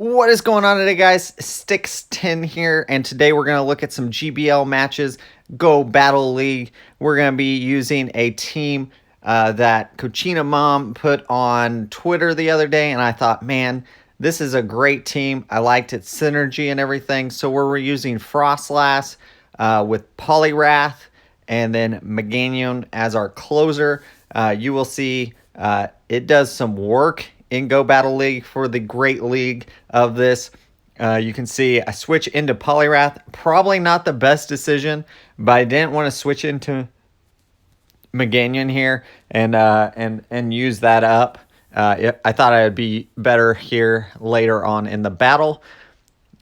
What is going on today, guys? Sticks10 here, and today we're going to look at some GBL matches, Go Battle League. We're going to be using a team that Cochina Mom put on Twitter the other day, and I thought, man, this is a great team. I liked its synergy and everything, so we're using Froslass with Poliwrath and then Meganium as our closer. You will see it does some work in Go Battle League for the great league of this. You can see I switch into Poliwrath. Probably not the best decision, but I didn't want to switch into Meganium here and use that up. I thought I would be better here later on in the battle.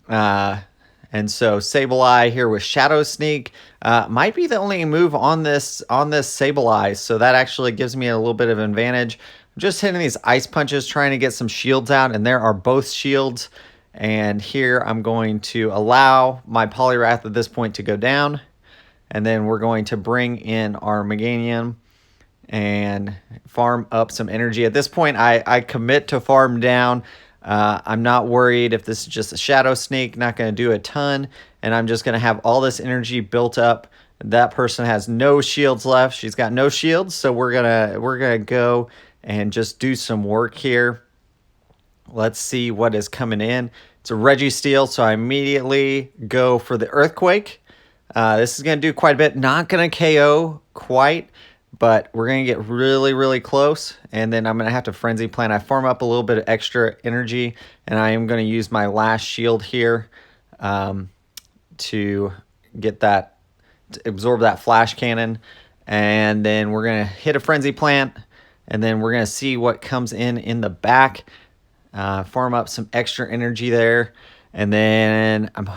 And so Sableye here with Shadow Sneak might be the only move on this Sableye, so that actually gives me a little bit of advantage. I'm just hitting these ice punches, trying to get some shields out, and there are both shields. And here I'm going to allow my Poliwrath at this point to go down, and then we're going to bring in our Meganium and farm up some energy. At this point, I commit to farm down. I'm not worried if this is just a Shadow Sneak, not going to do a ton, and I'm just going to have all this energy built up. That person has no shields left. She's got no shields, so we're gonna go and just do some work here. Let's see what is coming in. It's a Registeel, so I immediately go for the Earthquake. This is going to do quite a bit. Not going to KO quite, but we're going to get really, really close. And then I'm going to have to Frenzy Plant. I farm up a little bit of extra energy, and I am going to use my last shield here to get that, to absorb that Flash Cannon. And then we're going to hit a Frenzy Plant, and then we're going to see what comes in the back. Farm up some extra energy there. And then I'm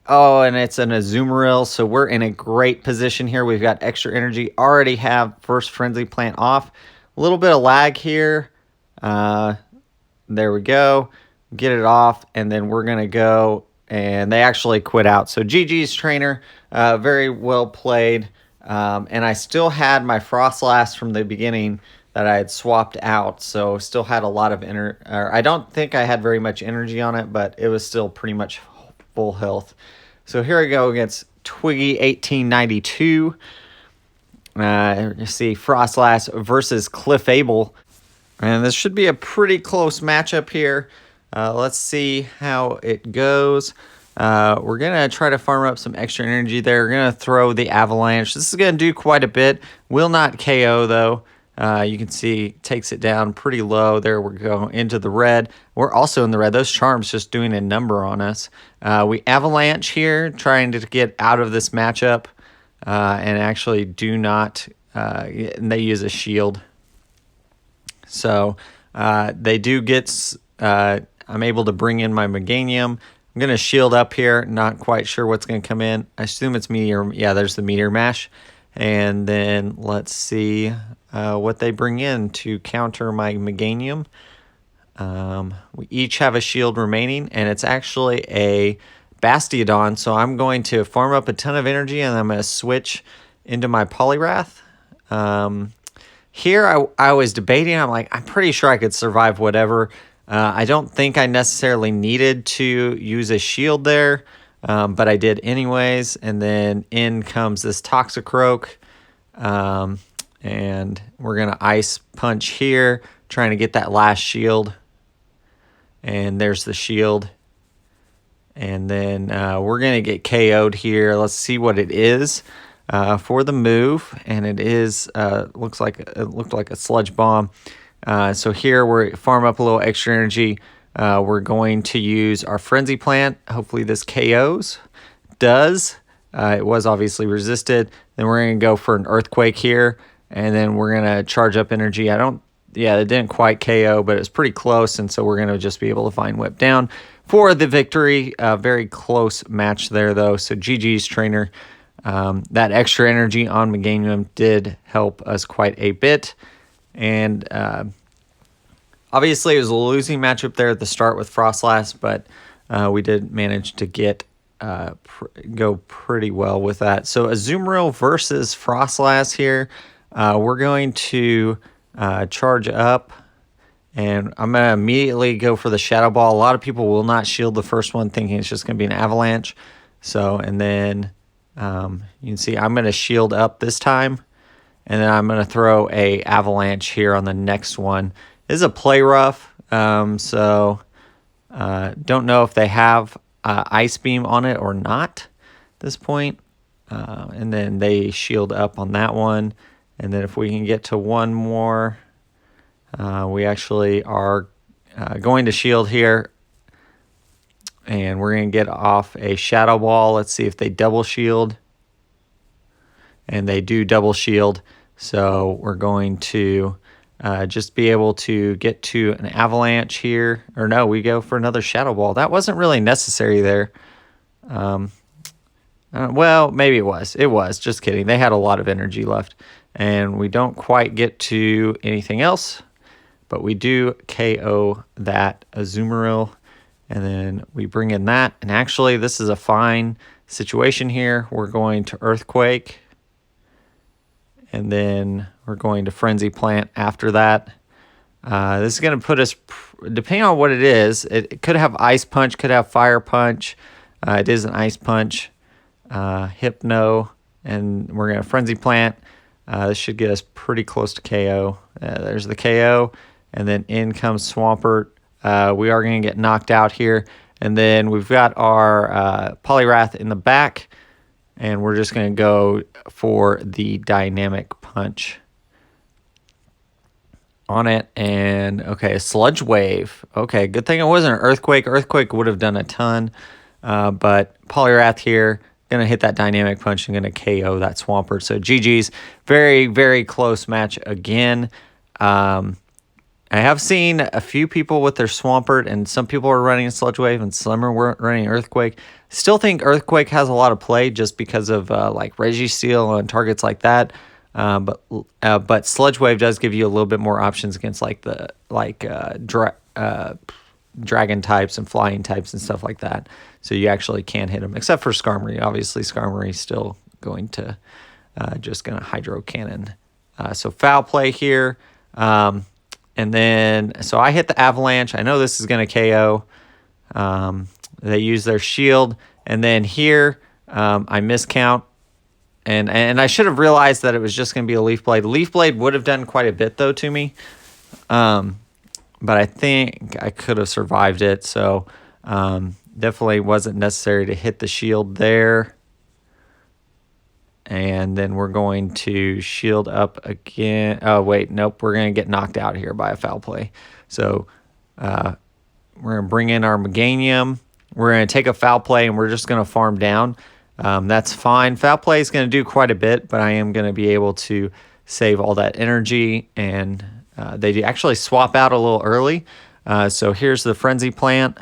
and it's an Azumarill, so we're in a great position here. We've got extra energy. Already have first Frenzy Plant off. A little bit of lag here. There we go. Get it off, and then we're going to go, and they actually quit out. So GG's trainer, very well played. And I still had my Froslass from the beginning that I had swapped out, so still had a lot of I don't think I had very much energy on it, but it was still pretty much full health. So here we go against Twiggy 1892. You see Froslass versus Clefable, and this should be a pretty close matchup here. Let's see how it goes. We're going to try to farm up some extra energy there. We're going to throw the Avalanche. This is going to do quite a bit. Will not KO, though. You can see takes it down pretty low. There we go into the red. We're also in the red. Those charms just doing a number on us. We Avalanche here, trying to get out of this matchup, and actually do not. And they use a shield, so they do get. I'm able to bring in my Meganium. I'm gonna shield up here. Not quite sure what's gonna come in. I assume it's Meteor. Yeah, there's the Meteor Mash. And then let's see what they bring in to counter my Meganium. We each have a shield remaining, and it's actually a Bastiodon. So I'm going to farm up a ton of energy, and I'm going to switch into my Poliwrath. Here I was debating. I'm like, I'm pretty sure I could survive whatever. I don't think I necessarily needed to use a shield there. But I did anyways, and then in comes this Toxicroak, and we're going to Ice Punch here, trying to get that last shield, and there's the shield, and then we're going to get KO'd here. Let's see what it is for the move, and it is, it looked like a Sludge Bomb. So here we're farm up a little extra energy. We're going to use our Frenzy Plant. Hopefully this KOs. Does. It was obviously resisted. Then we're going to go for an Earthquake here. And then we're going to charge up energy. It didn't quite KO, but it's pretty close. And so we're going to just be able to find Whip Down for the victory. Very close match there, though. So GG's trainer. That extra energy on Meganium did help us quite a bit. And obviously, it was a losing matchup there at the start with Froslass, but we did manage to get go pretty well with that. So Azumarill versus Froslass here. We're going to charge up And I'm going to immediately go for the Shadow Ball. A lot of people will not shield the first one thinking it's just going to be an avalanche. So, and then you can see I'm going to shield up this time. And then I'm going to throw a avalanche here on the next one. This is a play rough. So don't know if they have Ice Beam on it or not at this point. And then they shield up on that one. And then if we can get to one more, we actually are going to shield here. And we're going to get off a Shadow Ball. Let's see if they double shield. And they do double shield. So we're going to just be able to get to an avalanche here. Or no, we go for another Shadow Ball. That wasn't really necessary there. Well, maybe it was. It was. Just kidding. They had a lot of energy left. And we don't quite get to anything else. But we do KO that Azumarill. And then we bring in that. And actually, this is a fine situation here. We're going to Earthquake. And then we're going to Frenzy Plant after that. This is going to put us, depending on what it is, it could have Ice Punch, could have Fire Punch. It is an Ice Punch. Hypno. And we're going to Frenzy Plant. This should get us pretty close to KO. There's the KO. And then in comes Swampert. We are going to get knocked out here. And then we've got our Poliwrath in the back. And we're just going to go for the Dynamic Punch on it. And, okay, Sludge Wave. Okay, good thing it wasn't an Earthquake. Earthquake would have done a ton. But Poliwrath here, going to hit that Dynamic Punch and going to KO that Swampert. So GG's. Very, very close match again. I have seen a few people with their Swampert, and some people are running a Sludge Wave, and some are running Earthquake. Still think Earthquake has a lot of play just because of like Registeel and targets like that. But Sludge Wave does give you a little bit more options against like the dragon types and flying types and stuff like that. So you actually can hit them, except for Skarmory. Obviously, Skarmory is still going to just going to Hydro Cannon. So foul play here. And then, so I hit the Avalanche. I know this is going to KO. They use their shield. And then here, I miscount. And I should have realized that it was just going to be a Leaf Blade. Leaf Blade would have done quite a bit, though, to me. But I think I could have survived it. So definitely wasn't necessary to hit the shield there. And then we're going to shield up again. Oh, wait, nope. We're going to get knocked out here by a foul play. So we're going to bring in our Meganium. We're going to take a foul play, and we're just going to farm down. That's fine. Foul play is going to do quite a bit, but I am going to be able to save all that energy. And they actually swap out a little early. So here's the Frenzy Plant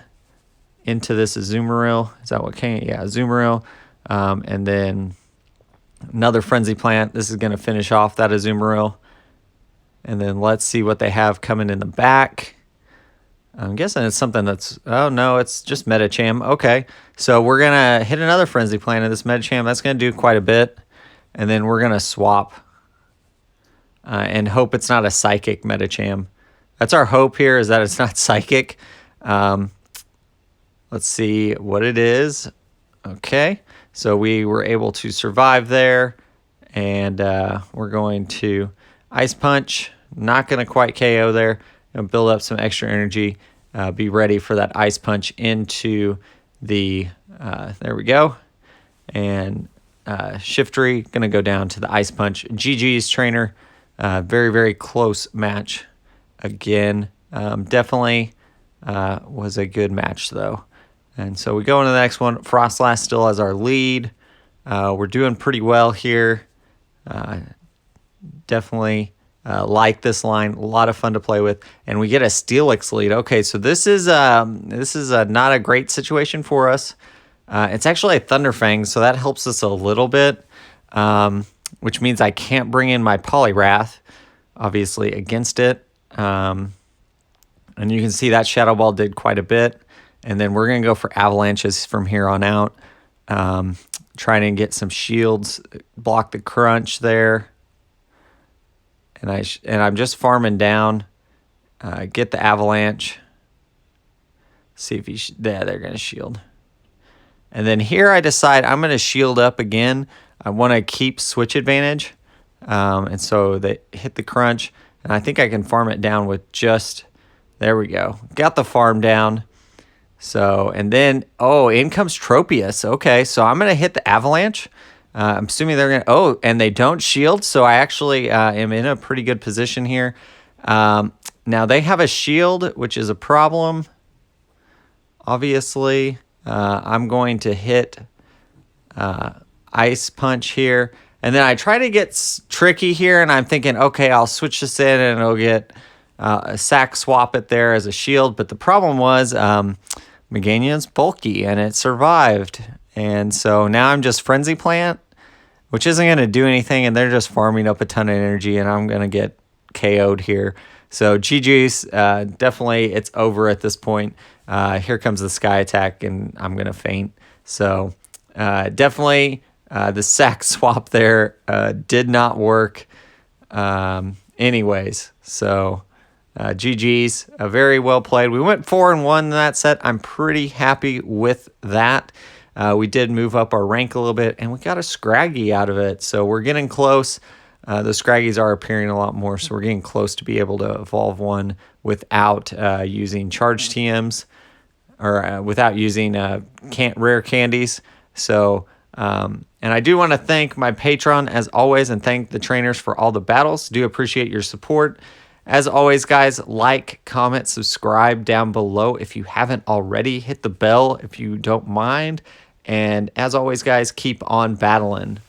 into this Azumarill. Is that what came? Yeah, Azumarill. And then another Frenzy Plant. This is going to finish off that Azumarill. And then let's see what they have coming in the back. I'm guessing it's something that's... Oh, no, it's just Medicham. Okay, so we're going to hit another Frenzy Plant of this Medicham. That's going to do quite a bit. And then we're going to swap and hope it's not a Psychic Medicham. That's our hope here, is that it's not Psychic. Let's see what it is. Okay. So we were able to survive there, and we're going to Ice Punch. Not going to quite KO there. Going to build up some extra energy. Be ready for that Ice Punch into the, there we go. And Shiftry, going to go down to the Ice Punch. GG's trainer. Very, very close match again. Definitely was a good match, though. And so we go into the next one. Froslass still as our lead. We're doing pretty well here. Definitely like this line. A lot of fun to play with. And we get a Steelix lead. Okay, so this is not a great situation for us. It's actually a Thunderfang, so that helps us a little bit, which means I can't bring in my Poliwrath, obviously, against it. And you can see that Shadow Ball did quite a bit. And then we're going to go for Avalanches from here on out. Trying to get some shields, block the crunch there. And I'm just farming down. get the avalanche. See if they're going to shield. And then here I decide I'm going to shield up again. I want to keep switch advantage. And so they hit the crunch. And I think I can farm it down with just, there we go. Got the farm down. So, and then, in comes Tropius. Okay, so I'm going to hit the avalanche. I'm assuming they're going to, and they don't shield. So I actually am in a pretty good position here. Now they have a shield, which is a problem. Obviously, I'm going to hit Ice Punch here. And then I try to get tricky here, and I'm thinking, okay, I'll switch this in, and it'll get a sack swap it there as a shield. But the problem was Meganium's bulky, and it survived. And so now I'm just Frenzy Plant, which isn't going to do anything, and they're just farming up a ton of energy, and I'm going to get KO'd here. So GG's, definitely it's over at this point. Here comes the Sky Attack, and I'm going to faint. So definitely the sack swap there did not work anyways. So GG's, very well played. We went 4-1 in that set. I'm pretty happy with that. We did move up our rank a little bit, and we got a Scraggy out of it. So we're getting close. The Scraggies are appearing a lot more, so we're getting close to be able to evolve one without using charge TMs or without using rare candies. So, and I do want to thank my Patreon as always, and thank the trainers for all the battles. Do appreciate your support. As always, guys, like, comment, subscribe down below if you haven't already. Hit the bell if you don't mind. And as always, guys, keep on battling.